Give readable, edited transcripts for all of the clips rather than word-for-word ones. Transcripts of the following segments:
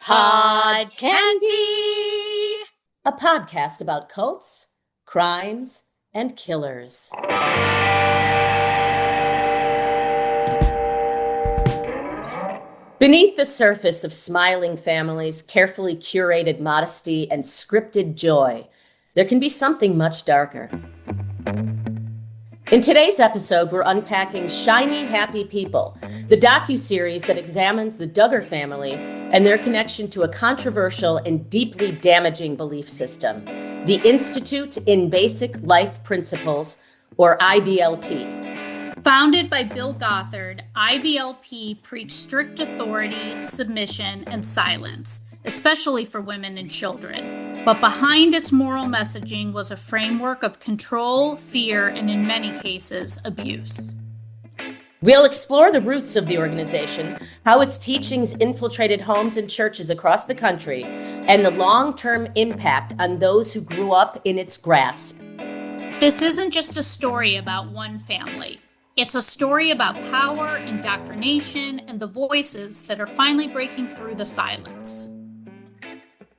Pod Candy! A podcast about cults, crimes, and killers. Beneath the surface of smiling families, carefully curated modesty, and scripted joy, there can be something much darker. In today's episode, we're unpacking Shiny Happy People, the docuseries that examines the Duggar family and their connection to a controversial and deeply damaging belief system, the Institute in Basic Life Principles, or IBLP. Founded by Bill Gothard, IBLP preached strict authority, submission, and silence, especially for women and children. But behind its moral messaging was a framework of control, fear, and in many cases, abuse. We'll explore the roots of the organization, how its teachings infiltrated homes and churches across the country, and the long-term impact on those who grew up in its grasp. This isn't just a story about one family. It's a story about power, indoctrination, and the voices that are finally breaking through the silence.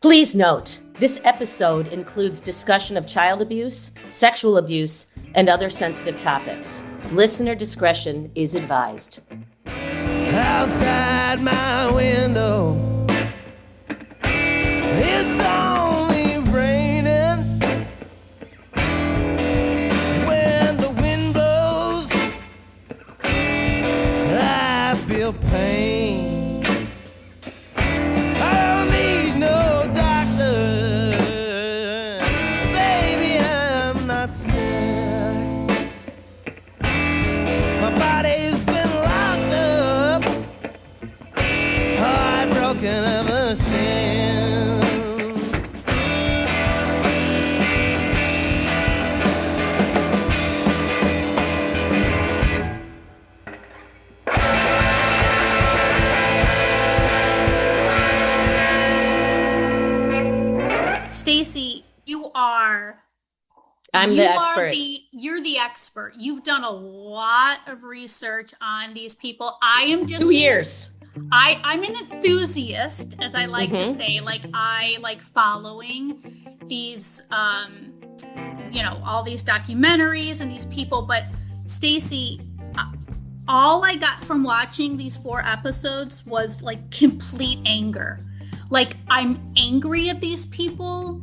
Please note, this episode includes discussion of child abuse, sexual abuse, and other sensitive topics. Listener discretion is advised. Outside my window, it's only raining. When the wind blows, I feel pain. I don't need no doctor, baby, I'm not sick. My body's been locked up, heartbroken ever since. Stacey, you are... I'm the expert. You're the expert. You've done a lot of research on these people. I am just 2 years. I'm an enthusiast, as I like to say. Like, I like following these, all these documentaries and these people. But Stacey, all I got from watching these 4 episodes was like complete anger. Like, I'm angry at these people,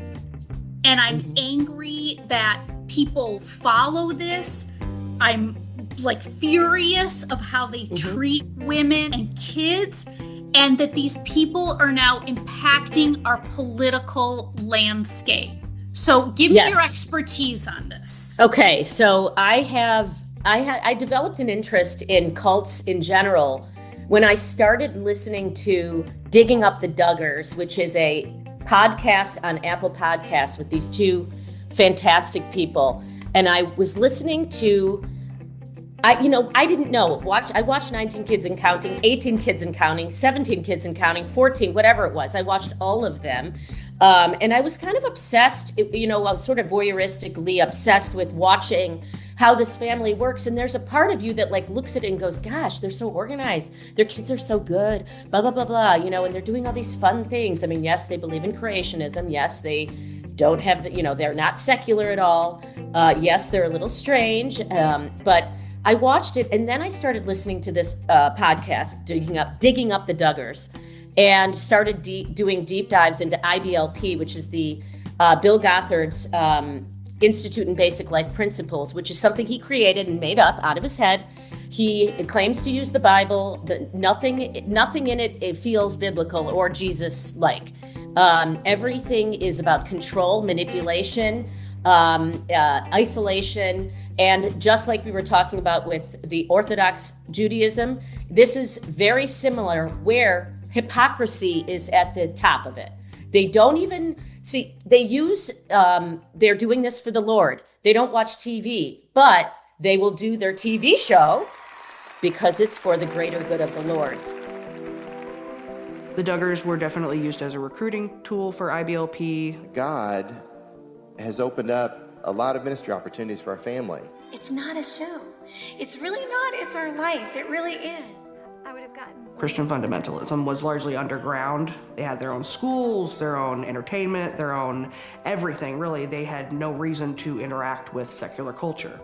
and I'm angry that people follow this. I'm like furious of how they treat women and kids, and that these people are now impacting our political landscape. So give me your expertise on this. Okay, so I developed an interest in cults in general when I started listening to Digging Up the Duggars, which is a podcast on Apple Podcasts with these 2 fantastic people. And I was listening to, I didn't know. I watched 19 Kids and Counting, 18 Kids and Counting, 17 Kids and Counting, 14, whatever it was. I watched all of them. And I was kind of obsessed, I was sort of voyeuristically obsessed with watching how this family works. And there's a part of you that like looks at it and goes, gosh, they're so organized. Their kids are so good, blah, blah, blah, blah, and they're doing all these fun things. I mean, yes, they believe in creationism. Yes, they don't have they're not secular at all. Yes, they're a little strange. But I watched it, and then I started listening to this podcast, Digging Up the Duggars, and started doing deep dives into IBLP, which is the Bill Gothard's Institute in Basic Life Principles, which is something he created and made up out of his head. He claims to use the Bible. Nothing in it feels biblical or Jesus-like. Everything is about control, manipulation, isolation, and just like we were talking about with the Orthodox Judaism, this is very similar, where hypocrisy is at the top of it. They don't even see, they're doing this for the Lord. They don't watch TV, but they will do their TV show because it's for the greater good of the Lord. The Duggars were definitely used as a recruiting tool for IBLP. God has opened up a lot of ministry opportunities for our family. It's not a show. It's really not. It's our life. It really is. Christian fundamentalism was largely underground. They had their own schools, their own entertainment, their own everything, really. They had no reason to interact with secular culture.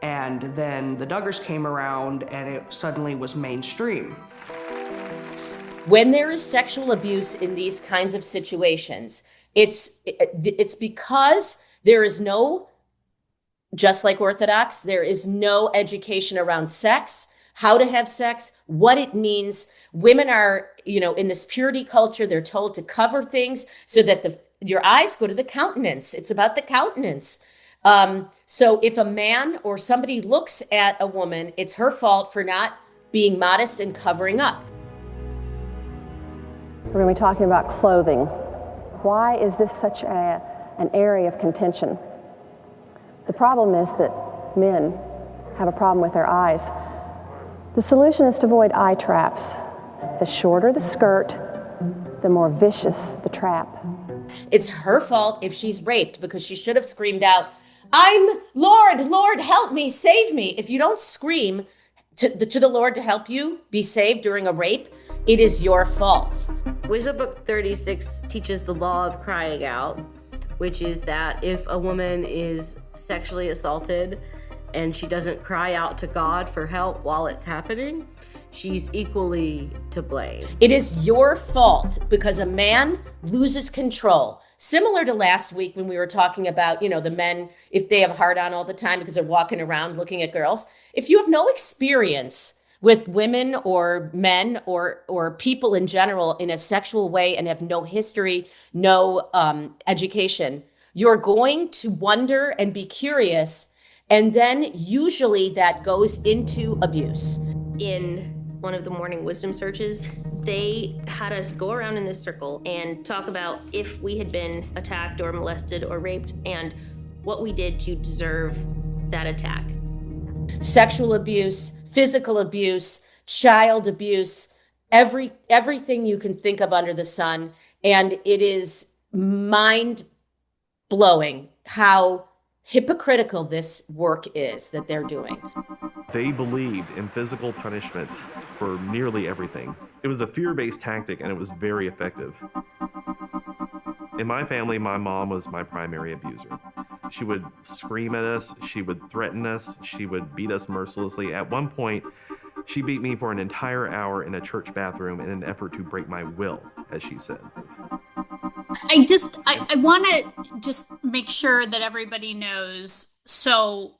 And then the Duggars came around and it suddenly was mainstream. When there is sexual abuse in these kinds of situations, it's because there is no, just like Orthodox, there is no education around sex, how to have sex, what it means. Women are, in this purity culture, they're told to cover things so that your eyes go to the countenance. It's about the countenance. So if a man or somebody looks at a woman, it's her fault for not being modest and covering up. We're going to be talking about clothing. Why is this such an area of contention? The problem is that men have a problem with their eyes. The solution is to avoid eye traps. The shorter the skirt, the more vicious the trap. It's her fault if she's raped because she should have screamed out, "I'm Lord, help me, save me." If you don't scream to the Lord to help you be saved during a rape, it is your fault. Wisdom Book 36 teaches the law of crying out, which is that if a woman is sexually assaulted and she doesn't cry out to God for help while it's happening, she's equally to blame. It is your fault because a man loses control. Similar to last week when we were talking about, the men, if they have a hard on all the time because they're walking around looking at girls. If you have no experience with women or men or people in general in a sexual way and have no history, no education, you're going to wonder and be curious. And then usually that goes into abuse. In one of the morning wisdom searches, they had us go around in this circle and talk about if we had been attacked or molested or raped and what we did to deserve that attack. Sexual abuse, physical abuse, child abuse, everything you can think of under the sun. And it is mind-blowing how hypocritical this work is that they're doing. They believed in physical punishment for nearly everything. It was a fear-based tactic and it was very effective. In my family, my mom was my primary abuser. She would scream at us, she would threaten us, she would beat us mercilessly. At one point, she beat me for an entire hour in a church bathroom in an effort to break my will, as she said. I want to just make sure that everybody knows. So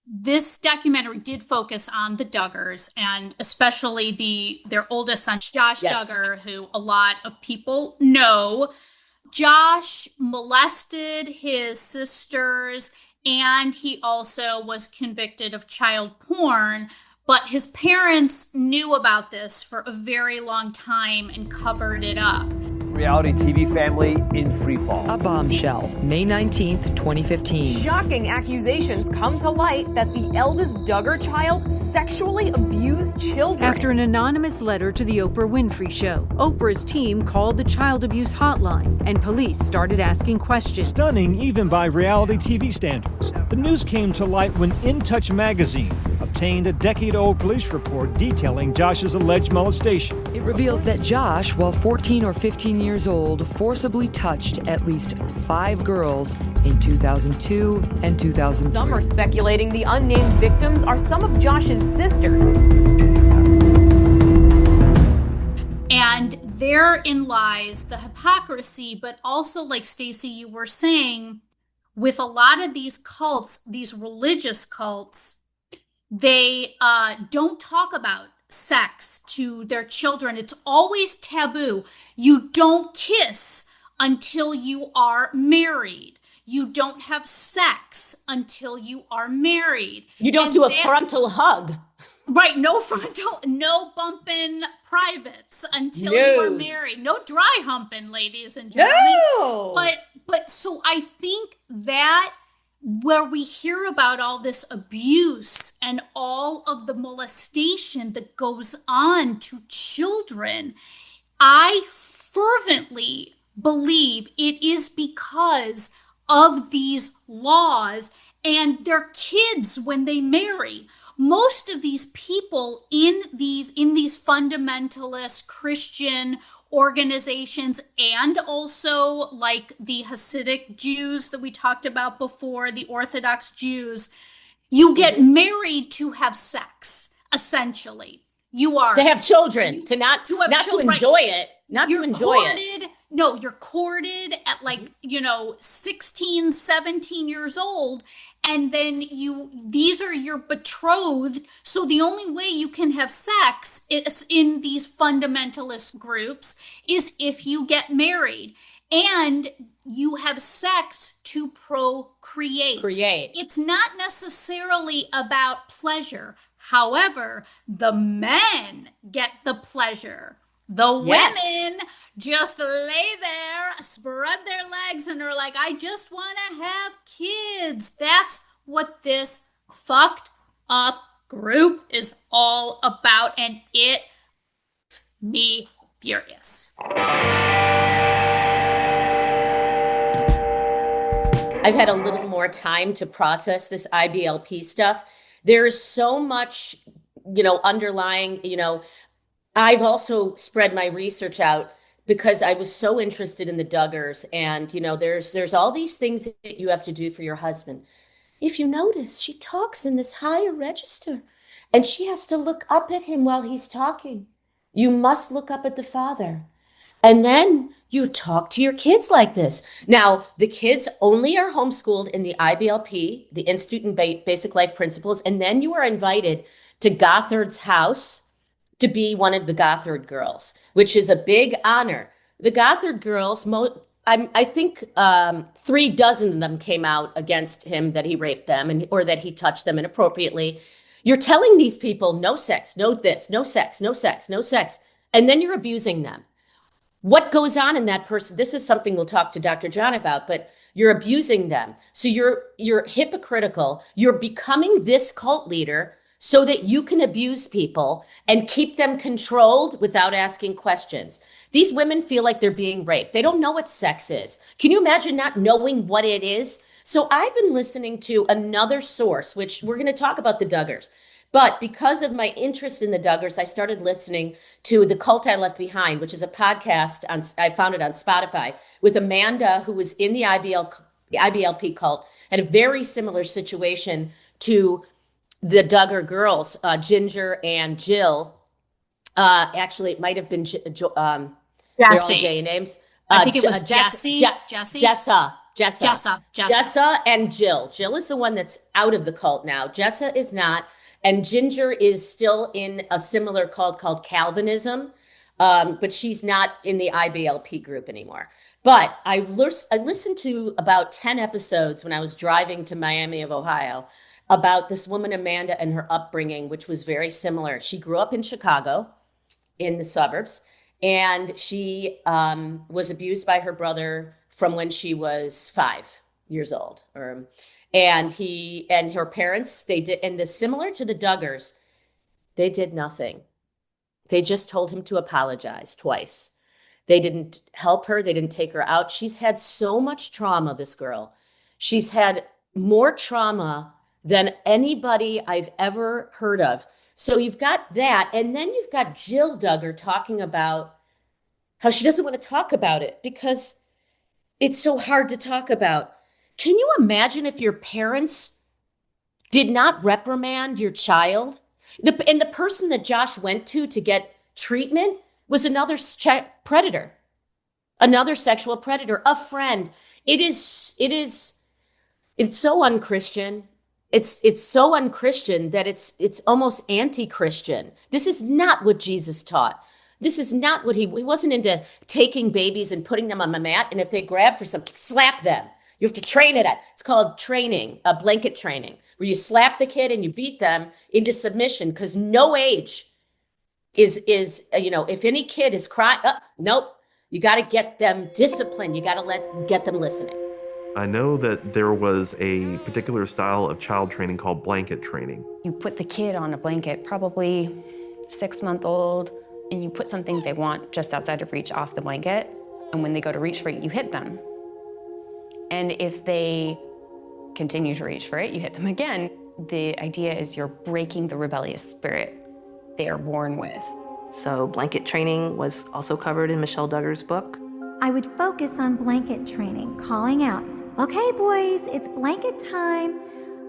this documentary did focus on the Duggars and especially their oldest son, Josh Duggar, who a lot of people know. Josh molested his sisters and he also was convicted of child porn, but his parents knew about this for a very long time and covered it up. Reality TV family in freefall. A bombshell, May 19th, 2015. Shocking accusations come to light that the eldest Duggar child sexually abused children. After an anonymous letter to the Oprah Winfrey Show, Oprah's team called the child abuse hotline, and police started asking questions. Stunning even by reality TV standards. The news came to light when In Touch magazine obtained a decade-old police report detailing Josh's alleged molestation. It reveals that Josh, while 14 or 15 years old, forcibly touched at least 5 girls in 2002 and 2003. Some are speculating the unnamed victims are some of Josh's sisters. And therein lies the hypocrisy, but also, like Stacey, you were saying, with a lot of these cults, these religious cults, they don't talk about sex to their children. It's always taboo. You don't kiss until you are married. You don't have sex until you are married. You don't do a frontal hug. Right, no frontal, no bumping privates until you are married. No dry humping, ladies and gentlemen. No. But so I think that where we hear about all this abuse and all of the molestation that goes on to children, I fervently believe it is because of these laws and their kids when they marry. most of these people in these fundamentalist Christian organizations, and also like the Hasidic Jews that we talked about before, the Orthodox Jews, you get married to have sex, essentially. You are to have children, to enjoy it, No, you're courted at like, 16, 17 years old. And then these are your betrothed. So the only way you can have sex is in these fundamentalist groups is if you get married and you have sex to procreate. It's not necessarily about pleasure. However, the men get the pleasure. The women just lay there, spread their legs, and are like, I just want to have kids. That's what this fucked up group is all about, and it makes me furious. I've had a little more time to process this IBLP stuff. There's so much, underlying, I've also spread my research out because I was so interested in the Duggars, and, there's all these things that you have to do for your husband. If you notice, she talks in this higher register, and she has to look up at him while he's talking. You must look up at the father. And then you talk to your kids like this. Now, the kids only are homeschooled in the IBLP, the Institute in Basic Life Principles, and then you are invited to Gothard's house to be one of the Gothard girls, which is a big honor. The Gothard girls, I think 36 of them came out against him that he raped them or that he touched them inappropriately. You're telling these people no sex, no this, no sex, no sex, no sex, and then you're abusing them. What goes on in that person? This is something we'll talk to Dr. John about, but you're abusing them. So you're hypocritical. You're becoming this cult leader so that you can abuse people and keep them controlled without asking questions. These women feel like they're being raped. They don't know what sex is. Can you imagine not knowing what it is? So I've been listening to another source, which we're going to talk about the Duggars. But because of my interest in the Duggars, I started listening to The Cult I Left Behind, which is a podcast. I found it on Spotify with Amanda, who was in the IBLP cult, had a very similar situation to the Duggar girls, Ginger and Jill. Actually, it might have been they're all J names. I think it was Jessie. Jessa and Jill. Jill is the one that's out of the cult now. Jessa is not. And Ginger is still in a similar cult called Calvinism, but she's not in the IBLP group anymore. But I listened to about 10 episodes when I was driving to Miami of Ohio about this woman, Amanda, and her upbringing, which was very similar. She grew up in Chicago in the suburbs, and she was abused by her brother from when she was 5 years old. And he and her parents, they did, and similar to the Duggars, they did nothing. They just told him to apologize twice. They didn't help her. They didn't take her out. She's had so much trauma, this girl. She's had more trauma than anybody I've ever heard of. So you've got that. And then you've got Jill Duggar talking about how she doesn't want to talk about it because it's so hard to talk about. Can you imagine if your parents did not reprimand your child? And the person that Josh went to get treatment was another predator, another sexual predator, a friend. It's so unchristian. It's so unchristian that it's almost anti-Christian. This is not what Jesus taught. This is not what he wasn't into taking babies and putting them on the mat. And if they grab for something, slap them. You have to train it. It's called training, a blanket training, where you slap the kid and you beat them into submission because no age is if any kid is crying, nope, you got to get them disciplined. You got to get them listening. I know that there was a particular style of child training called blanket training. You put the kid on a blanket, probably 6-month-old, and you put something they want just outside of reach off the blanket. And when they go to reach for it, you hit them. And if they continue to reach for it, you hit them again. The idea is you're breaking the rebellious spirit they are born with. So blanket training was also covered in Michelle Duggar's book. I would focus on blanket training, calling out, "Okay, boys, it's blanket time.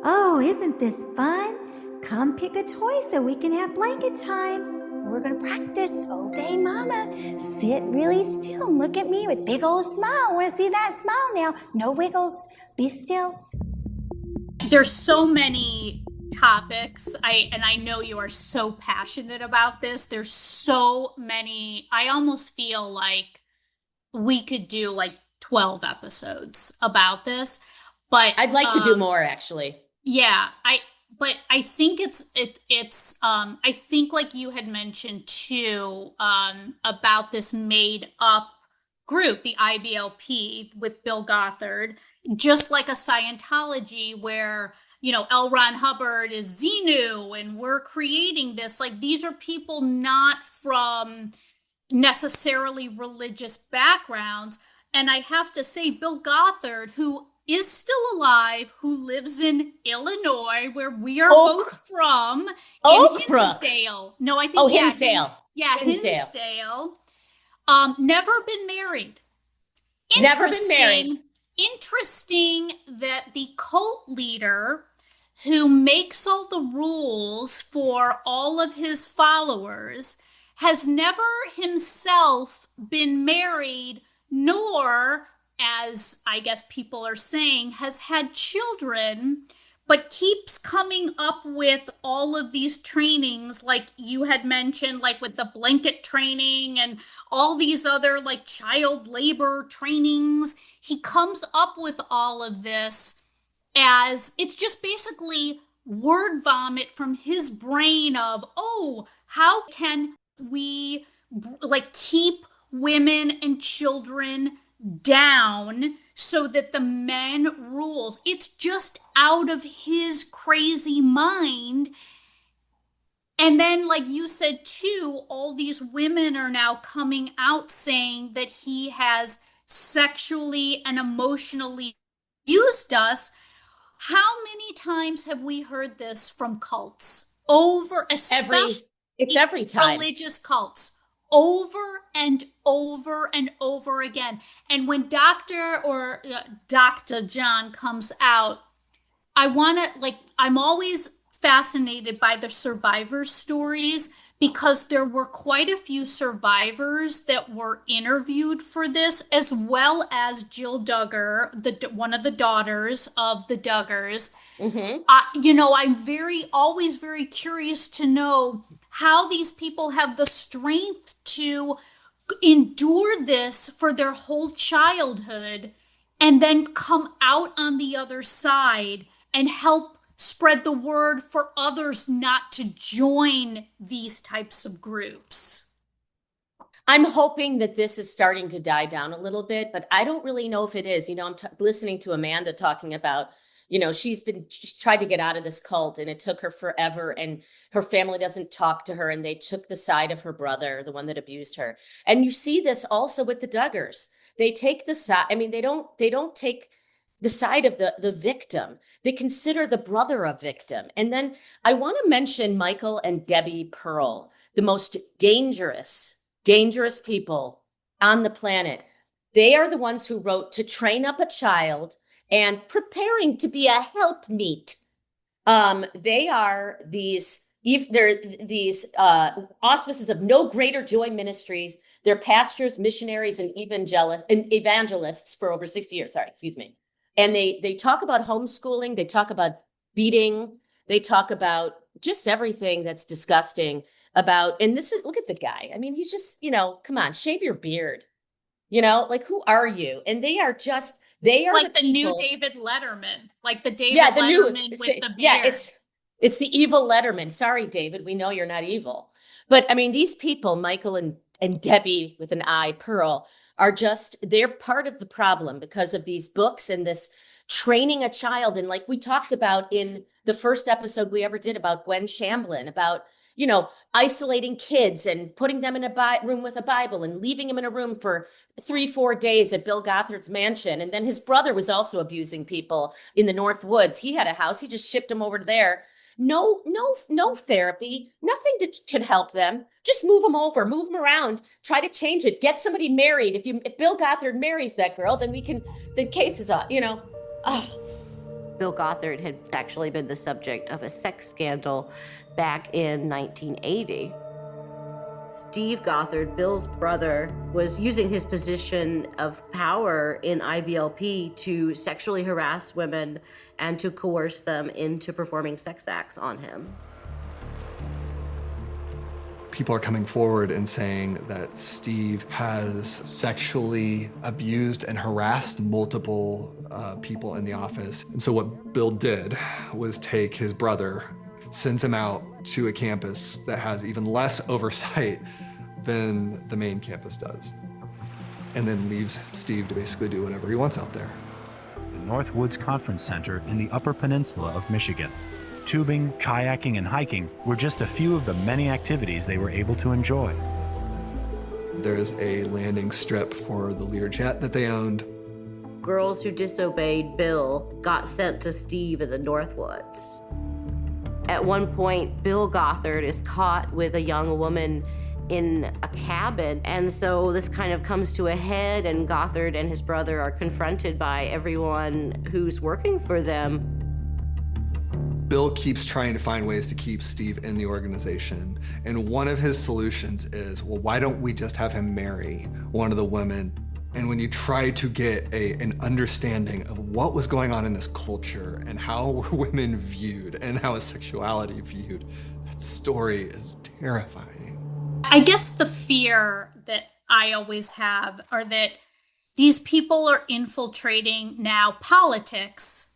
Oh, isn't this fun? Come pick a toy so we can have blanket time. We're gonna practice. Okay, Mama, sit really still and look at me with big old smile. I wanna see that smile now. No wiggles, be still." There's so many topics. I know you are so passionate about this. There's so many. I almost feel like we could do like 12 episodes about this, but I'd like to do more, actually. Yeah, I think I think like you had mentioned too, about this made up group, the IBLP with Bill Gothard, just like a Scientology where, L. Ron Hubbard is Xenu and we're creating this. Like, these are people not from necessarily religious backgrounds. And I have to say, Bill Gothard, who is still alive, who lives in Illinois, where we are both from, in Hinsdale. No, I think Hinsdale. Hinsdale. Never been married. Never been married. Interesting that the cult leader who makes all the rules for all of his followers has never himself been married, nor, as I guess people are saying, has had children, but keeps coming up with all of these trainings, like you had mentioned, like with the blanket training and all these other like child labor trainings. He comes up with all of this as it's just basically word vomit from his brain of, oh, how can we like keep women and children down so that the men rules. It's just out of his crazy mind. And then, like you said too, all these women are now coming out saying that he has sexually and emotionally abused us. How many times have we heard this from cults? It's every time. Religious cults. Over and over and over again. And when Dr. John comes out, I'm always fascinated by the survivor stories, because there were quite a few survivors that were interviewed for this, as well as Jill Duggar, one of the daughters of the Duggars. Mm-hmm. I'm always very curious to know how these people have the strength to endure this for their whole childhood and then come out on the other side and help spread the word for others not to join these types of groups. I'm hoping that this is starting to die down a little bit, but I don't really know if it is. I'm listening to Amanda talking about, she's tried to get out of this cult and it took her forever, and her family doesn't talk to her, and they took the side of her brother, the one that abused her. And you see this also with the Duggars. They take the side. They don't take the side of the victim. They consider the brother a victim. And then I want to mention Michael and Debbie Pearl, the most dangerous people on the planet. They are the ones who wrote To Train Up a Child and Preparing to Be a Helpmeet. They are these auspices of No Greater Joy Ministries. They're pastors, missionaries, and evangelists for over 60 years. And they talk about homeschooling. They talk about beating. They talk about just everything that's disgusting about, and look at the guy. He's just, come on, shave your beard. Who are you? And they are like the new David Letterman, with the beard. Yeah, it's the evil Letterman. Sorry, David, we know you're not evil. But these people, Michael and Debbie with an I, Pearl, they're part of the problem because of these books and this training a child. And like we talked about in the first episode we ever did about Gwen Shamblin, about isolating kids and putting them in a room with a Bible and leaving them in a room for 3-4 days at Bill Gothard's mansion. And then his brother was also abusing people in the North Woods. He had a house. He just shipped them over there. No therapy, nothing could help them. Just move them over, move them around, try to change it, get somebody married. If Bill Gothard marries that girl, then the case is up, Bill Gothard had actually been the subject of a sex scandal back in 1980. Steve Gothard, Bill's brother, was using his position of power in IBLP to sexually harass women and to coerce them into performing sex acts on him. People are coming forward and saying that Steve has sexually abused and harassed multiple people in the office. And so what Bill did was take his brother, sends him out to a campus that has even less oversight than the main campus does, and then leaves Steve to basically do whatever he wants out there. The Northwoods Conference Center in the Upper Peninsula of Michigan. Tubing, kayaking, and hiking were just a few of the many activities they were able to enjoy. There's a landing strip for the Learjet that they owned. Girls who disobeyed Bill got sent to Steve in the Northwoods. At one point, Bill Gothard is caught with a young woman in a cabin, and so this kind of comes to a head, and Gothard and his brother are confronted by everyone who's working for them. Bill keeps trying to find ways to keep Steve in the organization, and one of his solutions is, well, why don't we just have him marry one of the women? And when you try to get an understanding of what was going on in this culture and how were women viewed and how is sexuality viewed, that story is terrifying. I guess the fear that I always have are that these people are infiltrating now politics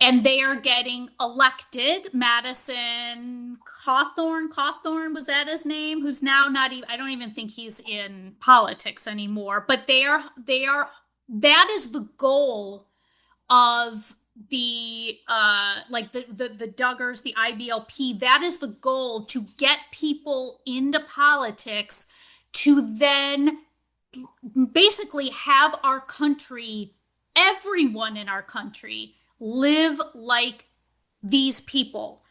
and they are getting elected. Madison Cawthorn, was that his name? Who's now not even, I don't even think he's in politics anymore, but that is the goal of the Duggars, the IBLP. That is the goal, to get people into politics to then basically have our country, everyone in our country, live like these people.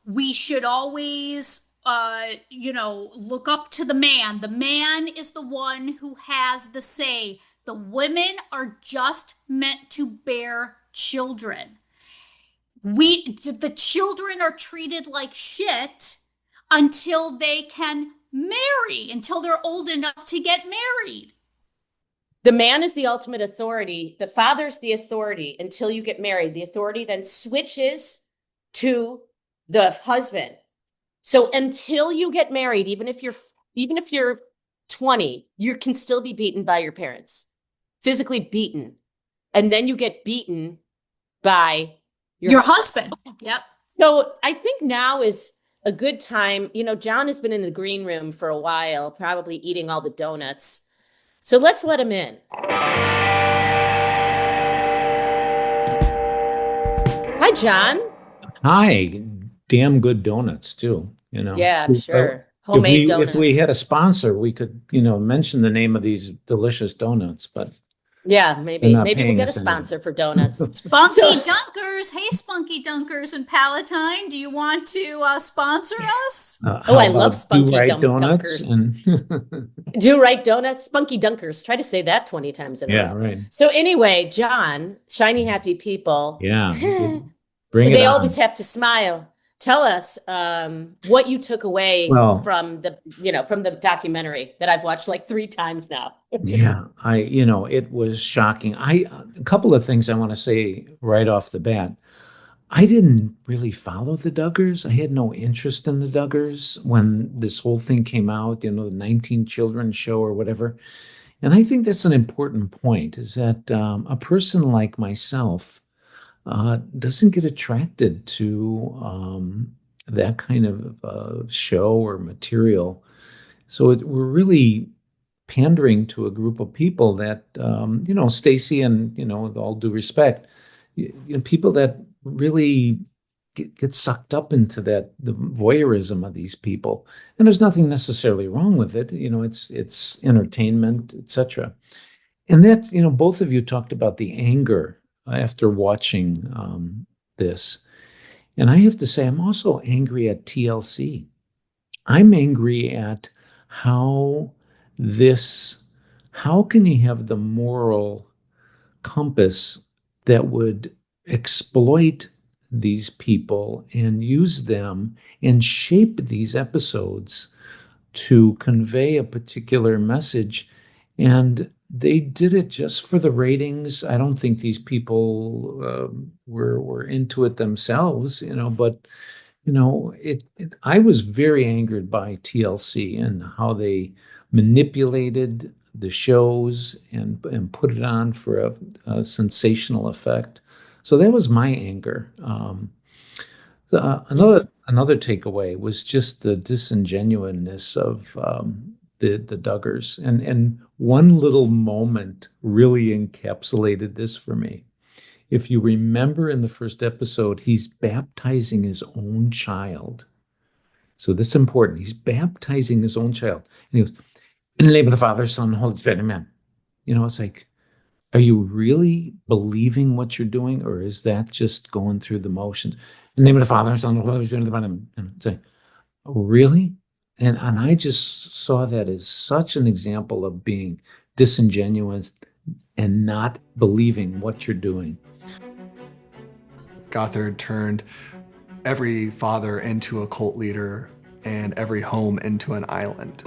We should always, look up to the man. The man is the one who has the say. The women are just meant to bear children. The children are treated like shit until they can marry, until they're old enough to get married. The man is the ultimate authority. The father's the authority until you get married. The authority then switches to the husband. So until you get married, even if you're 20, you can still be beaten by your parents, physically beaten. And then you get beaten by your husband. Yep. So I think now is a good time. John has been in the green room for a while, probably eating all the donuts. So let's let him in. Hi, John. Hi. Damn good donuts too, Yeah, I'm sure. Homemade donuts. If we had a sponsor, we could, mention the name of these delicious donuts, but yeah, maybe we'll get a sponsor for donuts. Spunky Dunkers. Hey, Spunky Dunkers in Palatine. Do you want to sponsor us? I love Spunky Donuts. Do right donuts, Spunky Dunkers. Try to say that 20 times in a row. Yeah, right. So anyway, John, shiny happy people. Yeah. They always have to smile. Tell us what you took away from the documentary that I've watched like 3 times now. Yeah, it was shocking. A couple of things I want to say right off the bat. I didn't really follow the Duggars. I had no interest in the Duggars when this whole thing came out, the 19 Children show or whatever. And I think that's an important point, is that a person like myself doesn't get attracted to that kind of show or material. So we're really pandering to a group of people that, Stacey, and, with all due respect, people that really get sucked up into the voyeurism of these people. And there's nothing necessarily wrong with it. It's entertainment, etc. And that's, both of you talked about the anger after watching this. And I have to say, I'm also angry at TLC. I'm angry at how can you have the moral compass that would exploit these people and use them and shape these episodes to convey a particular message. And they did it just for the ratings. I don't think these people were into it themselves, but I was very angered by TLC and how they manipulated the shows and put it on for a sensational effect. So that was my anger. Another takeaway was just the disingenuousness of the Duggars, and one little moment really encapsulated this for me. If you remember in the first episode, he's baptizing his own child. So this is important. He's baptizing his own child. And he goes, in the name of the Father, Son, and Holy Spirit, amen. It's like, are you really believing what you're doing, or is that just going through the motions? In the name of the Father, Son, and Holy Spirit, amen. And it's like, really? And I just saw that as such an example of being disingenuous and not believing what you're doing. Gothard turned every father into a cult leader and every home into an island.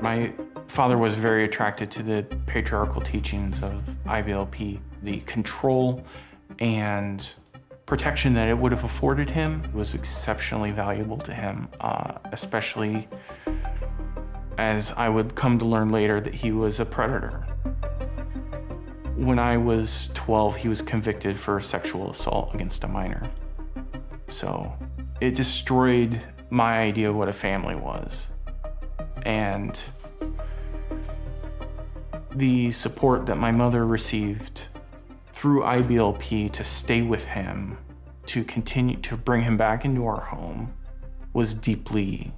My father was very attracted to the patriarchal teachings of IBLP. The control and protection that it would have afforded him was exceptionally valuable to him, especially as I would come to learn later that he was a predator. When I was 12, he was convicted for sexual assault against a minor. So it destroyed my idea of what a family was. And the support that my mother received through IBLP to stay with him, to continue to bring him back into our home, was deeply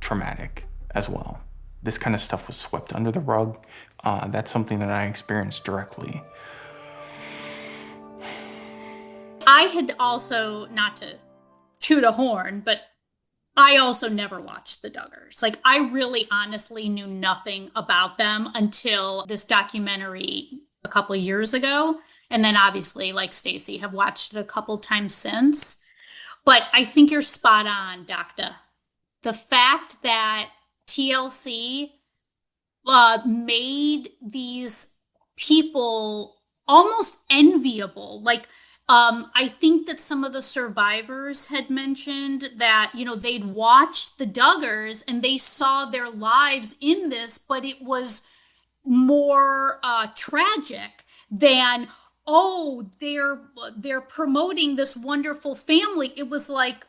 traumatic as well. This kind of stuff was swept under the rug. That's something that I experienced directly. I had also, not to toot a horn, but I also never watched the Duggars. Like, I really honestly knew nothing about them until this documentary a couple of years ago. And then obviously, like Stacey, have watched it a couple times since. But I think you're spot on, Doctor. The fact that TLC made these people almost enviable. Like, I think that some of the survivors had mentioned that, they'd watched the Duggars and they saw their lives in this, but it was more tragic than, they're promoting this wonderful family. It was like,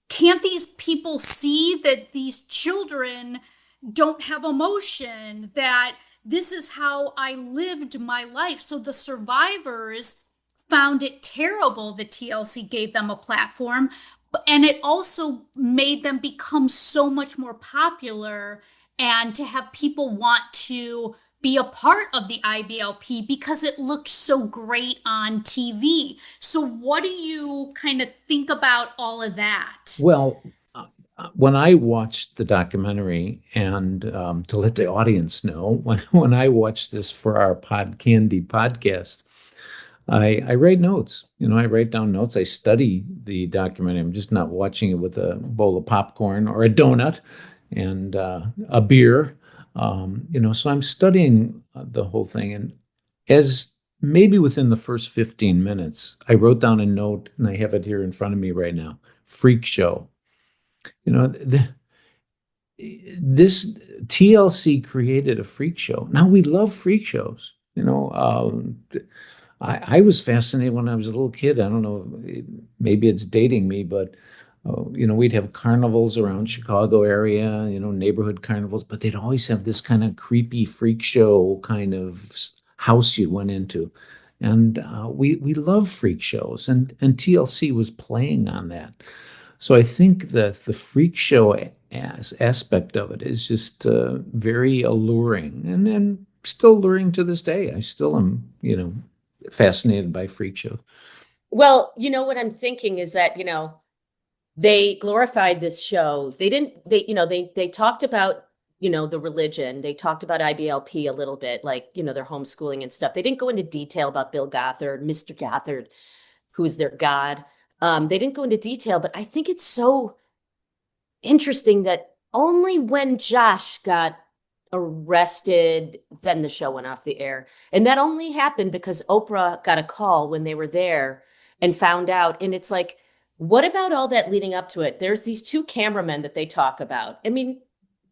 can't these people see that these children don't have emotion, that this is how I lived my life? So the survivors found it terrible that TLC gave them a platform, and it also made them become so much more popular and to have people want to be a part of the IBLP because it looked so great on TV. So what do you kind of think about all of that? Well, when I watched the documentary, and to let the audience know, when I watched this for our Candy podcast, I write notes. I write down notes. I study the documentary. I'm just not watching it with a bowl of popcorn or a donut and a beer. So I'm studying the whole thing. And as maybe within the first 15 minutes, I wrote down a note, and I have it here in front of me right now: freak show. This TLC created a freak show. Now, we love freak shows. I was fascinated when I was a little kid. I don't know, maybe it's dating me, but we'd have carnivals around Chicago area, neighborhood carnivals, but they'd always have this kind of creepy freak show kind of house you went into. And we love freak shows, and TLC was playing on that. So I think that the freak show aspect of it is just very alluring, and still alluring to this day. I still am, fascinated by freak shows. Well, what I'm thinking is that, they glorified this show. They talked about, the religion. They talked about IBLP a little bit, like, their homeschooling and stuff. They didn't go into detail about Bill Gothard, Mr. Gothard, who's their god. They didn't go into detail, but I think it's so interesting that only when Josh got arrested, then the show went off the air. And that only happened because Oprah got a call when they were there and found out. And it's like, what about all that leading up to it? There's these two cameramen that they talk about. I mean,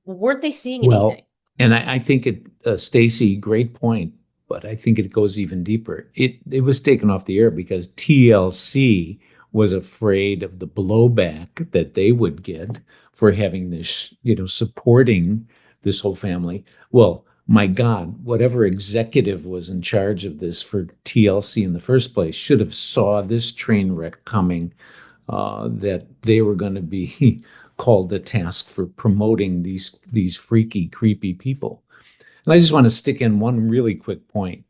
weren't they seeing anything? And I think Stacey, great point, but I think it goes even deeper. It was taken off the air because TLC was afraid of the blowback that they would get for having this, supporting this whole family. Well, my God, whatever executive was in charge of this for TLC in the first place should have saw this train wreck coming, that they were going to be called to task for promoting these freaky, creepy people. And I just want to stick in one really quick point.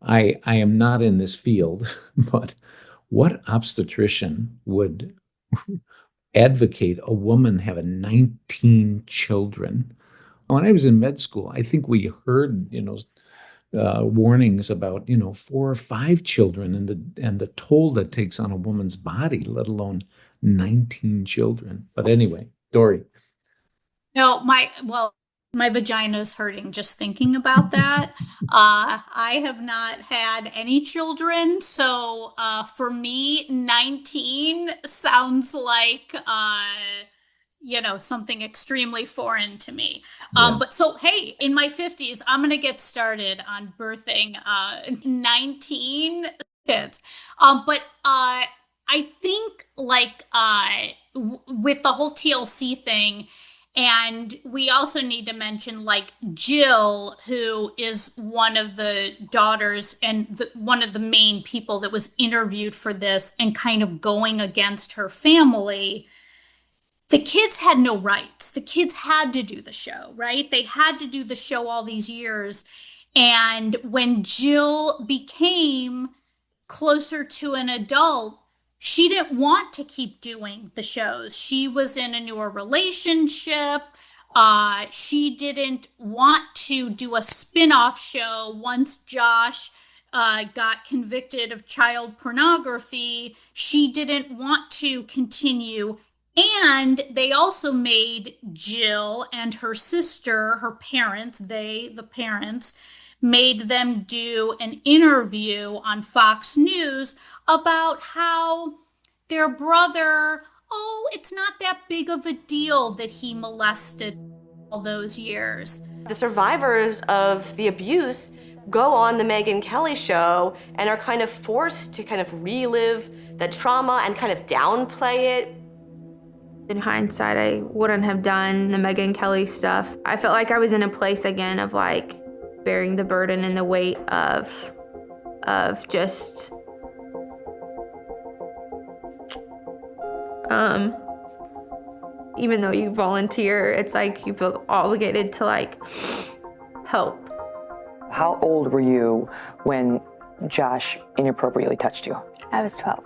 I am not in this field, but what obstetrician would advocate a woman having 19 children? When I was in med school, I think we heard, warnings about, 4 or 5 children and the toll that takes on a woman's body, let alone 19 children. But anyway, Dori. No, my vagina's hurting just thinking about that. I have not had any children, so for me, 19 sounds like something extremely foreign to me. But so, hey, in my 50s, I'm gonna get started on birthing 19 kids. But I think with the whole TLC thing. And we also need to mention Jill, who is one of the daughters and one of the main people that was interviewed for this and kind of going against her family. The kids had no rights. The kids had to do the show, right? They had to do the show all these years. And when Jill became closer to an adult, she didn't want to keep doing the shows. She was in a newer relationship. She didn't want to do a spin-off show once Josh got convicted of child pornography. She didn't want to continue. And they also made Jill and her sister, her parents, the parents, made them do an interview on Fox News about how their brother, it's not that big of a deal that he molested all those years. The survivors of the abuse go on the Megyn Kelly show and are kind of forced to kind of relive the trauma and kind of downplay it. In hindsight, I wouldn't have done the Megyn Kelly stuff. I felt like I was in a place again of bearing the burden and the weight of just even though you volunteer, it's you feel obligated to help. How old were you when Josh inappropriately touched you? I was 12.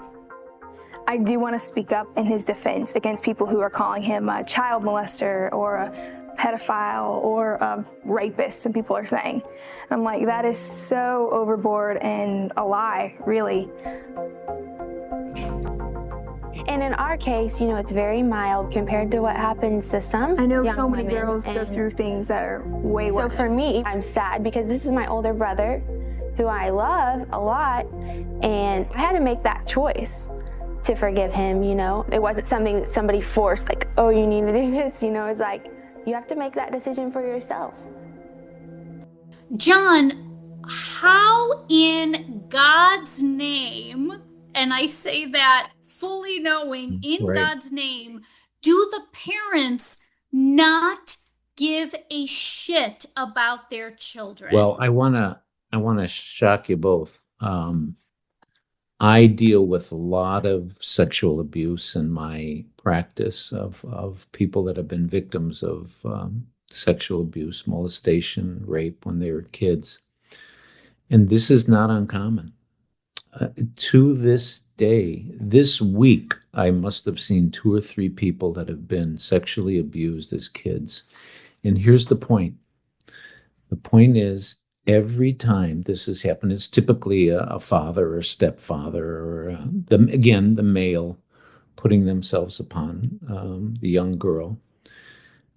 I do want to speak up in his defense against people who are calling him a child molester or a pedophile or a rapist, some people are saying. I'm like, that is so overboard and a lie, really. And in our case, it's very mild compared to what happens to some. I know young so many women, girls go through things that are way worse. So for me, I'm sad because this is my older brother who I love a lot, and I had to make that choice to forgive him, It wasn't something that somebody forced, you need to do this, It's you have to make that decision for yourself. John, how in God's name, and I say that fully knowing in God's name, do the parents not give a shit about their children? Well, I wanna shock you both. I deal with a lot of sexual abuse in my practice of people that have been victims of sexual abuse, molestation, rape when they were kids. And this is not uncommon. To this day, this week, I must have seen 2 or 3 people that have been sexually abused as kids. And here's the point. The point is, every time this has happened, it's typically a father or stepfather or the male putting themselves upon the young girl.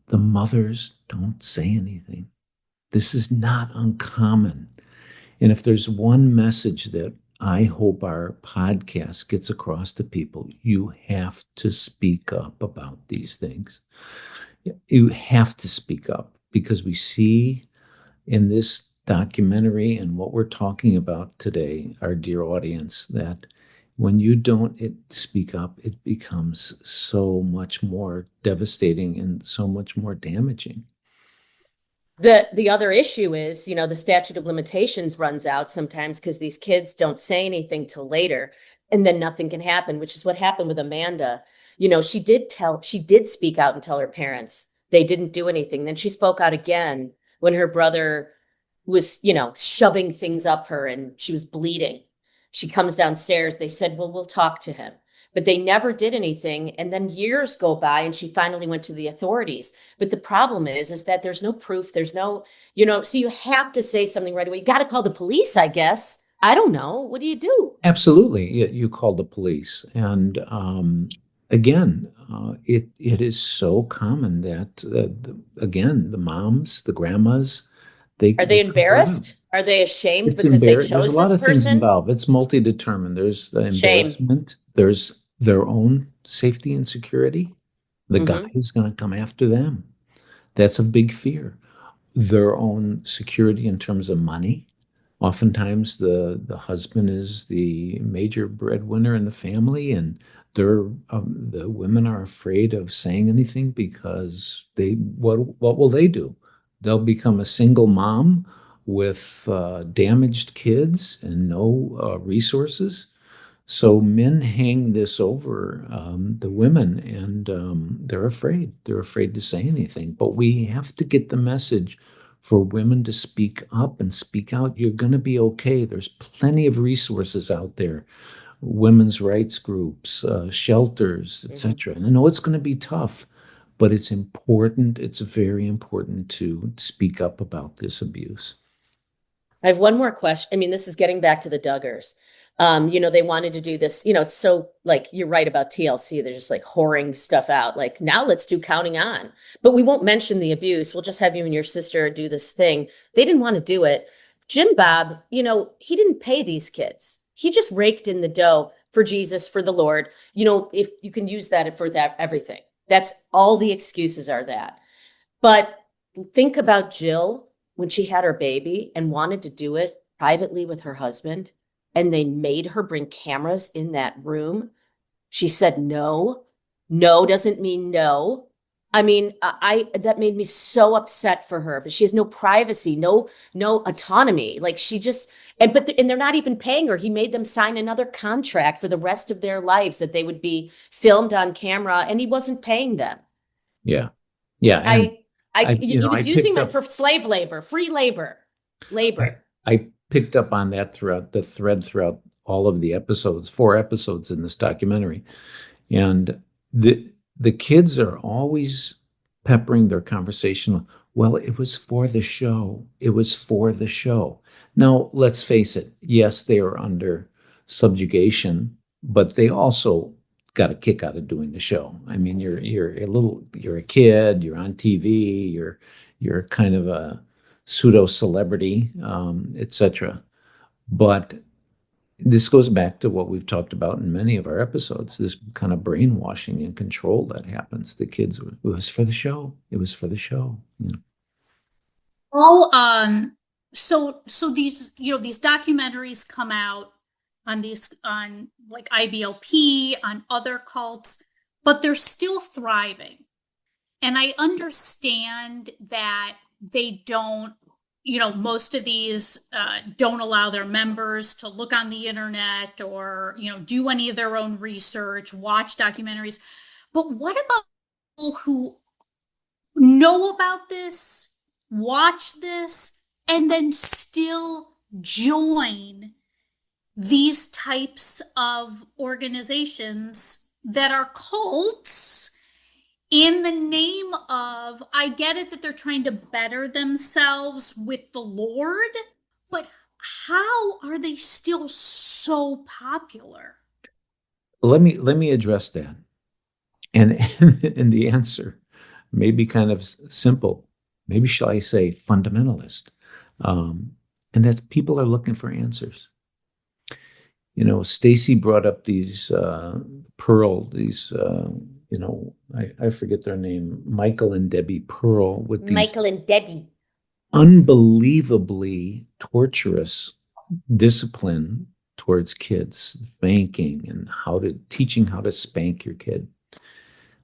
The mothers don't say anything. This is not uncommon. And if there's one message that I hope our podcast gets across to people, you have to speak up about these things. You have to speak up because we see in this documentary and what we're talking about today, our dear audience, that when you don't speak up, it becomes so much more devastating and so much more damaging. The other issue is, the statute of limitations runs out sometimes because these kids don't say anything till later, and then nothing can happen, which is what happened with Amanda. She did speak out and tell her parents. They didn't do anything. Then she spoke out again when her brother was, shoving things up her and she was bleeding. She comes downstairs. They said, well, we'll talk to him. But they never did anything. And then years go by and she finally went to the authorities. But the problem is that there's no proof. There's no, so you have to say something right away. You got to call the police, I guess. I don't know. What do you do? Absolutely. You call the police. And again, it is so common that, the moms, the grandmas, Are they embarrassed? Are they ashamed because they chose There's a lot this of things person? involved. It's multi-determined. There's the embarrassment. There's their own safety and security. The guy is going to come after them. That's a big fear. Their own security in terms of money. Oftentimes, the husband is the major breadwinner in the family, and the women are afraid of saying anything because what will they do? They'll become a single mom with damaged kids and no resources. So men hang this over the women, and they're afraid. They're afraid to say anything. But we have to get the message for women to speak up and speak out. You're going to be okay. There's plenty of resources out there, women's rights groups, shelters, etc. And I know it's going to be tough, but it's important. It's very important to speak up about this abuse. I have one more question. I mean, this is getting back to the Duggars. They wanted to do this, it's so you're right about TLC. They're just whoring stuff out. Now let's do Counting On, but we won't mention the abuse. We'll just have you and your sister do this thing. They didn't want to do it. Jim Bob, he didn't pay these kids. He just raked in the dough for Jesus, for the Lord. If you can use that for that, everything. That's all the excuses are that. But think about Jill when she had her baby and wanted to do it privately with her husband. And they made her bring cameras in that room. She said no. No doesn't mean no. I mean, that made me so upset for her. But she has no privacy, no autonomy. And they're not even paying her. He made them sign another contract for the rest of their lives that they would be filmed on camera, and he wasn't paying them. Yeah. He was using them for slave labor, free labor. I picked up on that throughout all of the episodes, 4 episodes in this documentary. And the kids are always peppering their conversation. Well, it was for the show. It was for the show. Now, let's face it. Yes, they are under subjugation, but they also got a kick out of doing the show. I mean, you're a kid, you're on TV, you're kind of a pseudo celebrity, etc. But this goes back to what we've talked about in many of our episodes, this kind of brainwashing and control that happens. The kids, it was for the show. It was for the show. Yeah. Well, so these, these documentaries come out on IBLP, on other cults, but they're still thriving. And I understand that they don't most of these don't allow their members to look on the internet or, do any of their own research, watch documentaries. But what about people who know about this, watch this, and then still join these types of organizations that are cults in the name of, I get it that they're trying to better themselves with the Lord, but how are they still so popular? Let me address that. And and the answer may be kind of simple. Maybe shall I say fundamentalist? And that's people are looking for answers. Stacey brought up these I forget their name, Michael and Debbie Pearl, with these Michael and Debbie. unbelievably torturous discipline towards kids, spanking and teaching how to spank your kid.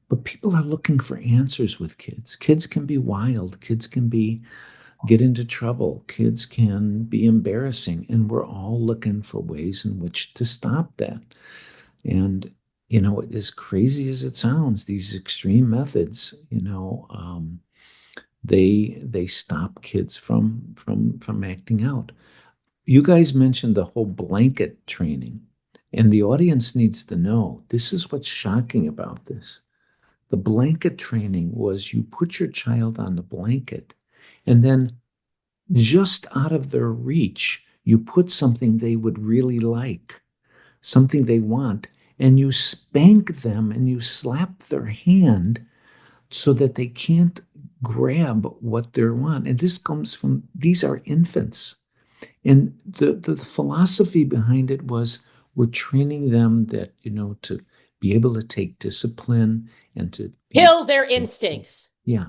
But people are looking for answers with kids. Kids can be wild. Kids can get into trouble. Kids can be embarrassing. And we're all looking for ways in which to stop that. And, as crazy as it sounds, these extreme methods, they stop kids from acting out. You guys mentioned the whole blanket training, and the audience needs to know, this is what's shocking about this. The blanket training was you put your child on the blanket, and then just out of their reach, you put something they would really like, something they want, and you spank them and you slap their hand so that they can't grab what they want. And this comes from, these are infants. And the philosophy behind it was, we're training them that, to be able to take discipline and to kill their instincts. Yeah.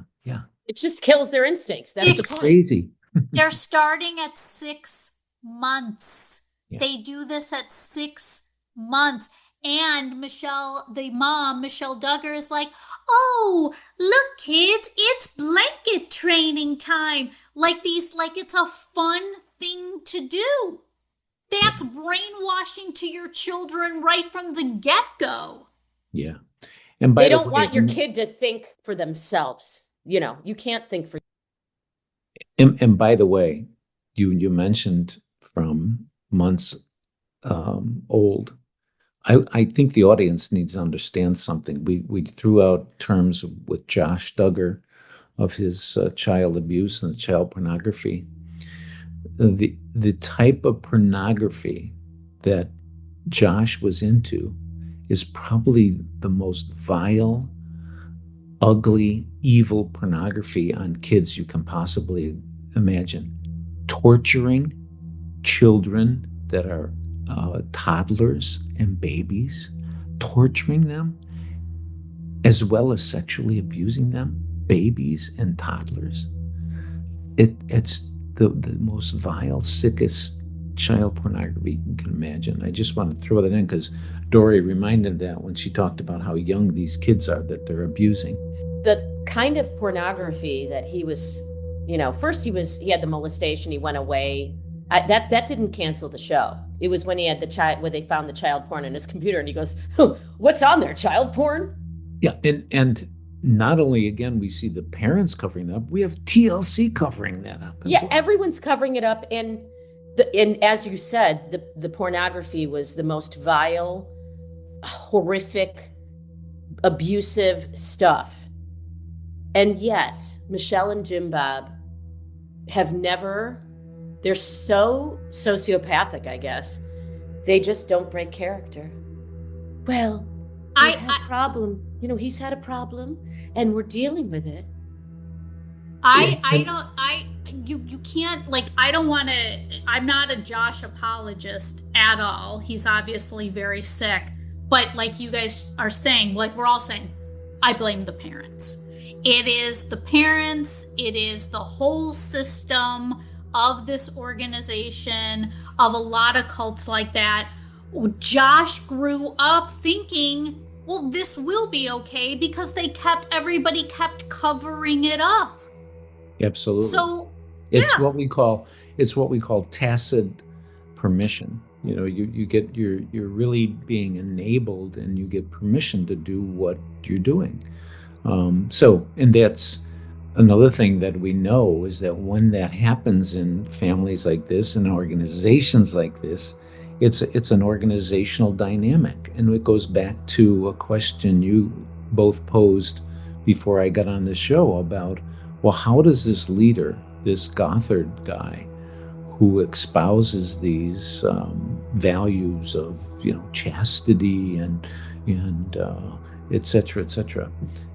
It just kills their instincts. That's the point. Crazy. They're starting at 6 months. Yeah. They do this at 6 months. And Michelle Duggar is like, oh, look, kids, it's blanket training time. Like it's a fun thing to do. That's brainwashing to your children right from the get-go. Yeah. And they don't want your kid to think for themselves. You can't think for. And by the way, you mentioned from months old. I think the audience needs to understand something. We threw out terms with Josh Duggar of his child abuse and child pornography. The type of pornography that Josh was into is probably the most vile, ugly, evil pornography on kids you can possibly imagine. Torturing children that are toddlers and babies, torturing them, as well as sexually abusing them, babies and toddlers. It's the most vile, sickest child pornography you can imagine. I just want to throw that in because Dori reminded that when she talked about how young these kids are that they're abusing. The kind of pornography that he was, first he had the molestation, he went away. That didn't cancel the show. It was when he had where they found the child porn in his computer, and he goes, "What's on there? Child porn?" Yeah, and not only again we see the parents covering that up, we have TLC covering that up. Yeah, everyone's covering it up, and as you said, the pornography was the most vile, horrific, abusive stuff, and yet Michelle and Jim Bob have never. They're so sociopathic, I guess. They just don't break character. Well, he's had a problem. He's had a problem, and we're dealing with it. You can't, I don't want to, I'm not a Josh apologist at all. He's obviously very sick. But like you guys are saying, like we're all saying, I blame the parents. It is the parents. It is the whole system of this organization, of a lot of cults like that. Josh grew up thinking, well, this will be okay because everybody kept covering it up. Absolutely. So It's what we call tacit permission. You know, you're really being enabled, and you get permission to do what you're doing. And that's another thing that we know, is that when that happens in families like this and organizations like this, it's an organizational dynamic. And it goes back to a question you both posed before I got on the show about, well, how does this leader, this Gothard guy, who espouses these values of, chastity and et cetera,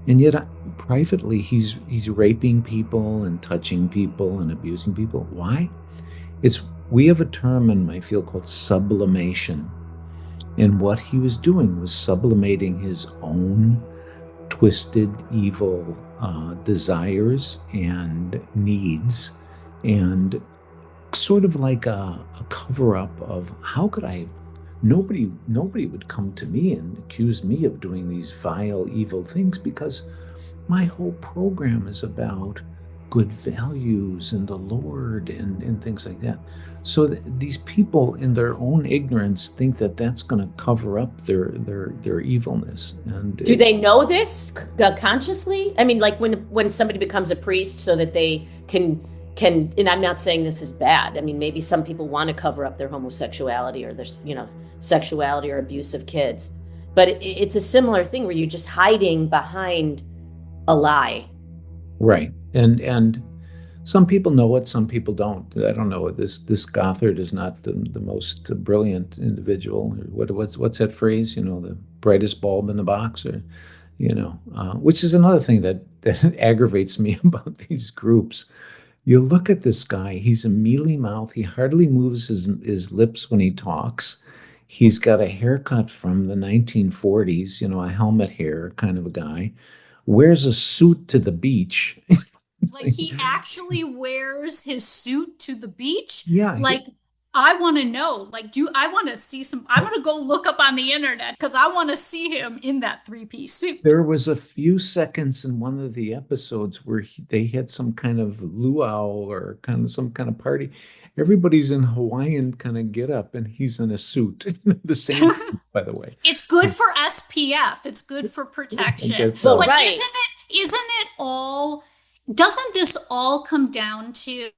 and yet privately he's raping people and touching people and abusing people. Why? We have a term in my field called sublimation, and what he was doing was sublimating his own twisted, evil desires and needs, and sort of like a cover-up of how could nobody would come to me and accuse me of doing these vile, evil things, because my whole program is about good values and the Lord and things like that. So these people, in their own ignorance, think that that's going to cover up their evilness. And do they know this consciously? I mean, like when somebody becomes a priest so that they can, and I'm not saying this is bad. I mean, maybe some people want to cover up their homosexuality or their, sexuality or abuse of kids. But it's a similar thing where you're just hiding behind a lie. Right. And some people know it, some people don't. I don't know. This Gothard is not the most brilliant individual. What's that phrase? The brightest bulb in the box, or which is another thing that aggravates me about these groups. You look at this guy, he's a mealy mouth. He hardly moves his lips when he talks. He's got a haircut from the 1940s, a helmet hair kind of a guy. Wears a suit to the beach. Like, he actually wears his suit to the beach? Yeah. Like, I want to know, I want to see I want to go look up on the internet, because I want to see him in that 3-piece suit. There was a few seconds in one of the episodes where they had some kind of luau or some kind of party. Everybody's in Hawaiian kind of get up, and he's in a suit. The same, by the way. It's good for SPF. It's good for protection. So. But right. Doesn't this all come down to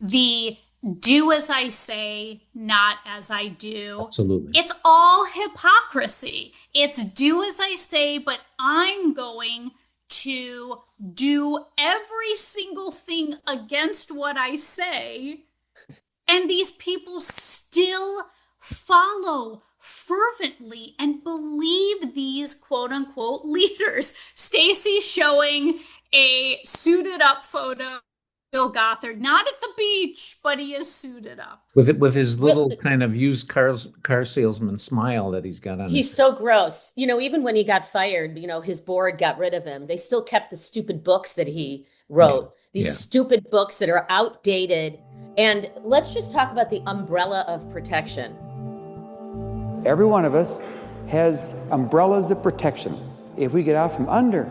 the do as I say, not as I do? Absolutely. It's all hypocrisy. It's do as I say, but I'm going to do every single thing against what I say. And these people still follow fervently and believe these quote unquote leaders. Stacey showing a suited up photo. Bill Gothard, not at the beach, but he is suited up. With his little kind of used car salesman smile that he's got on. He's so gross. Even when he got fired, his board got rid of him. They still kept the stupid books that he wrote. These stupid books that are outdated. And let's just talk about the umbrella of protection. Every one of us has umbrellas of protection. If we get out from under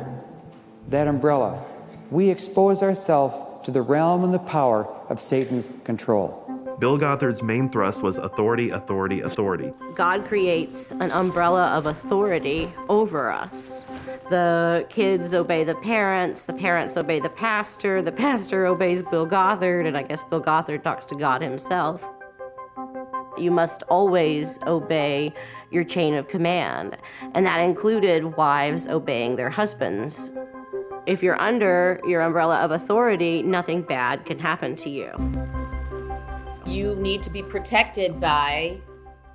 that umbrella, we expose ourselves to the realm and the power of Satan's control. Bill Gothard's main thrust was authority, authority, authority. God creates an umbrella of authority over us. The kids obey the parents obey the pastor obeys Bill Gothard, and I guess Bill Gothard talks to God himself. You must always obey your chain of command, and that included wives obeying their husbands. If you're under your umbrella of authority, nothing bad can happen to you. You need to be protected by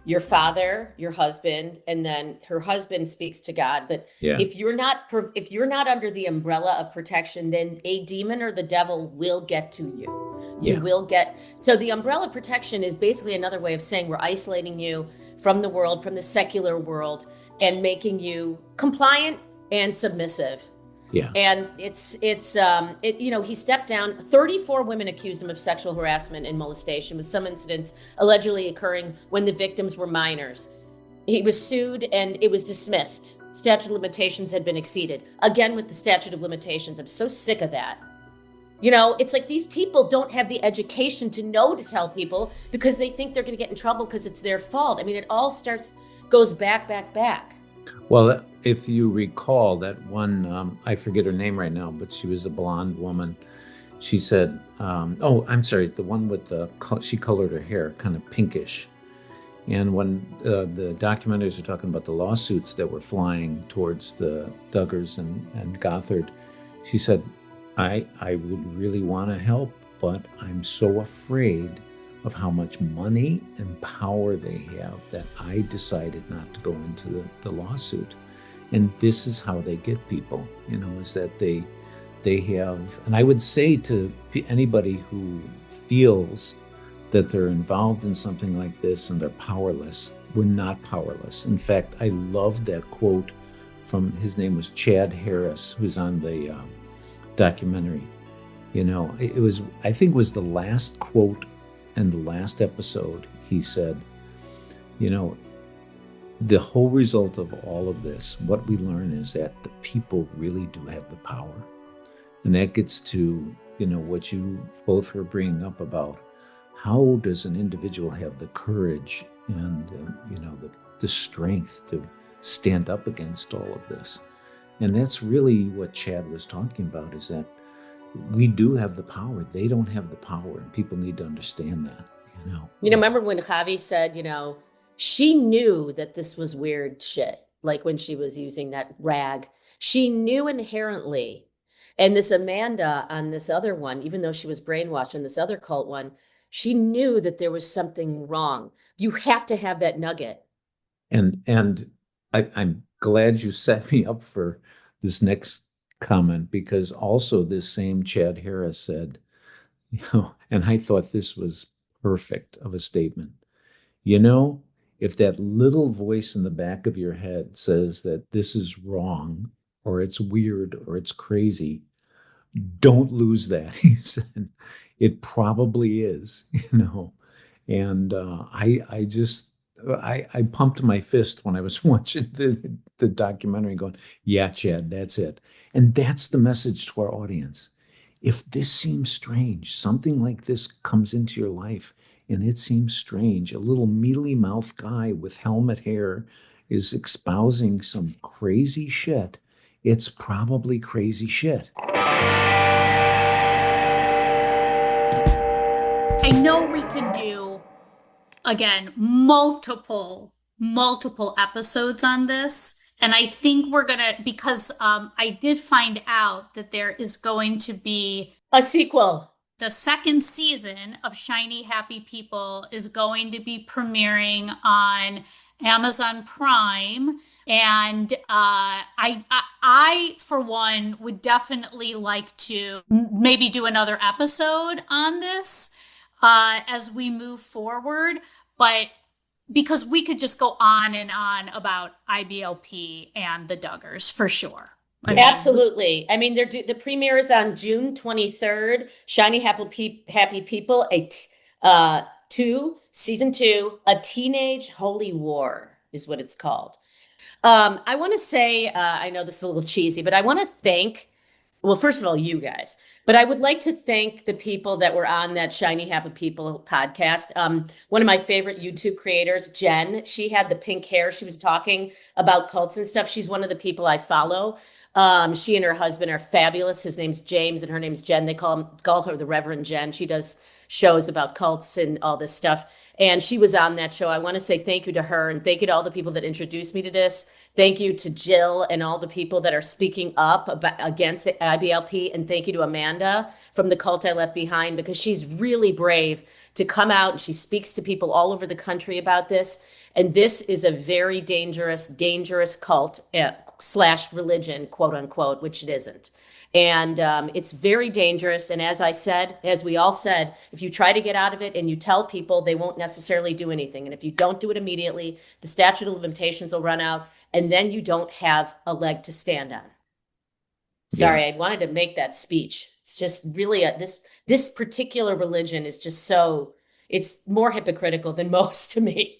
your father, your husband, and then her husband speaks to God. But if you're not under the umbrella of protection, then a demon or the devil will get to you. You will get. So the umbrella of protection is basically another way of saying we're isolating you from the world, from the secular world, and making you compliant and submissive. Yeah. And he stepped down. 34 women accused him of sexual harassment and molestation, with some incidents allegedly occurring when the victims were minors. He was sued and it was dismissed. Statute of limitations had been exceeded. Again, with the statute of limitations, I'm so sick of that. You know, it's like these people don't have the education to know to tell people because they think they're going to get in trouble because it's their fault. I mean, it all goes back. Well, if you recall that one, I forget her name right now, but she was a blonde woman. She said, I'm sorry, the one with she colored her hair kind of pinkish. And when the documentaries were talking about the lawsuits that were flying towards the Duggars and Gothard, she said, I would really want to help, but I'm so afraid of how much money and power they have that I decided not to go into the lawsuit. And this is how they get people, is that they have, and I would say to anybody who feels that they're involved in something like this and they're powerless, we're not powerless. In fact, I love that quote from, his name was Chad Harris, who's on the documentary. It was, I think it was the last quote in the last episode. He said, the whole result of all of this, what we learn is that the people really do have the power. And that gets to, what you both were bringing up about how does an individual have the courage and, the strength to stand up against all of this. And that's really what Chad was talking about, is that we do have the power. They don't have the power, and people need to understand that, Remember when Javi said, she knew that this was weird shit, like when she was using that rag. She knew inherently. And this Amanda on this other one, even though she was brainwashed in this other cult one, she knew that there was something wrong. You have to have that nugget. And I'm glad you set me up for this next comment, because also this same Chad Harris said, and I thought this was perfect of a statement. If that little voice in the back of your head says that this is wrong, or it's weird, or it's crazy, don't lose that. He said, it probably is, And I pumped my fist when I was watching the documentary going, yeah, Chad, that's it. And that's the message to our audience. If this seems strange, something like this comes into your life and it seems strange, a little mealy mouthed guy with helmet hair is espousing some crazy shit, it's probably crazy shit. I know we can do, again, multiple episodes on this. And I think we're going to, because I did find out that there is going to be a sequel. The second season of Shiny Happy People is going to be premiering on Amazon Prime. And I, for one, would definitely like to maybe do another episode on this as we move forward. But because we could just go on and on about IBLP and the Duggars for sure. Absolutely. I mean, the premiere is on June 23rd. Shiny Happy People, season 2, A Teenage Holy War is what it's called. I want to say, I know this is a little cheesy, but I want to thank, well, first of all, you guys, but I would like to thank the people that were on that Shiny Happy People podcast. One of my favorite YouTube creators, Jen, she had the pink hair. She was talking about cults and stuff. She's one of the people I follow. She and her husband are fabulous. His name's James and her name's Jen. They call her the Reverend Jen. She does shows about cults and all this stuff. And she was on that show. I want to say thank you to her and thank you to all the people that introduced me to this. Thank you to Jill and all the people that are speaking up against IBLP. And thank you to Amanda from The Cult I Left Behind, because she's really brave to come out and she speaks to people all over the country about this. And this is a very dangerous cult / religion, quote unquote, which it isn't. And it's very dangerous. And as we all said, if you try to get out of it and you tell people, they won't necessarily do anything. And if you don't do it immediately, the statute of limitations will run out and then you don't have a leg to stand on. Sorry, I wanted to make that speech. It's just really, this particular religion is just it's more hypocritical than most to me.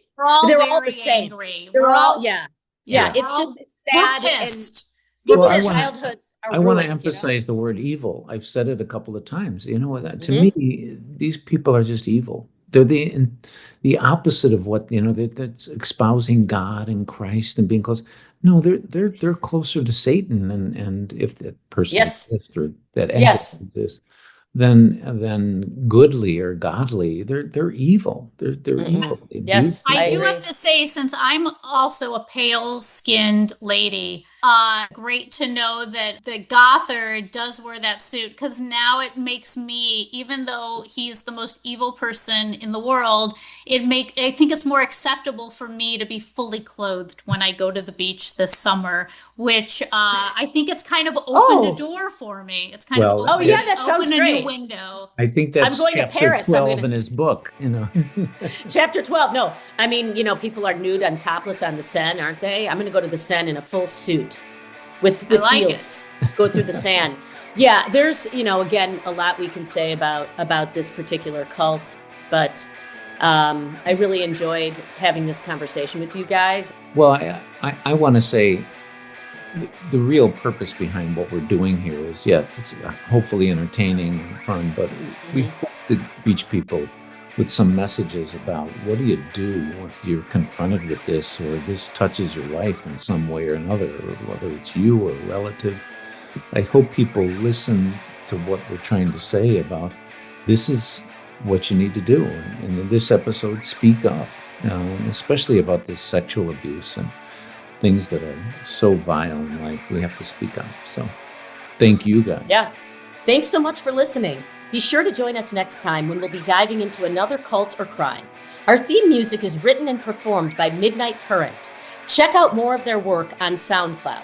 They're all the same. angry. They're all, yeah. It's sad. We're pissed. People's childhoods are I want to ruined, emphasize the word evil. I've said it a couple of times. You know, to Mhm. me, these people are just evil. They're the opposite of what, that's espousing God and Christ and being close. No, they're closer to Satan, and if that person Yes. exists or that Yes. entity exists, than goodly or godly. They're evil. They're evil. They Yes, abuse I do people. have to say, since I'm also a pale-skinned lady, great to know that the Gothard does wear that suit, because now it makes me, even though he's the most evil person in the world, I think it's more acceptable for me to be fully clothed when I go to the beach this summer, which I think it's kind of opened a door for me. It's kind Well, of Oh, yeah, opened, that sounds opened a new great. window. I think that's I'm going to chapter Paris. I'm 12 gonna- in his book. Chapter 12. No, I mean, people are nude and topless on the Seine, aren't they? I'm going to go to the Seine in a full suit with I like heels, go through the sand. Yeah, there's, again, a lot we can say about this particular cult, but I really enjoyed having this conversation with you guys. Well, I want to say the real purpose behind what we're doing here is, it's hopefully entertaining and fun, but we hope to reach people with some messages about what do you do if you're confronted with this, or this touches your life in some way or another, or whether it's you or a relative. I hope people listen to what we're trying to say about this is what you need to do. And in this episode, speak up, especially about this sexual abuse and things that are so vile in life. We have to speak up. So thank you guys. Yeah. Thanks so much for listening. Be sure to join us next time when we'll be diving into another cult or crime. Our theme music is written and performed by Midnight Current. Check out more of their work on SoundCloud.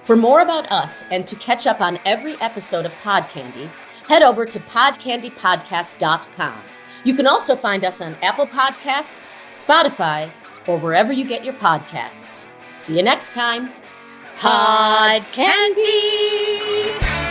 For more about us and to catch up on every episode of Pod Candy, head over to podcandypodcast.com. You can also find us on Apple Podcasts, Spotify, or wherever you get your podcasts. See you next time. Pod Candy!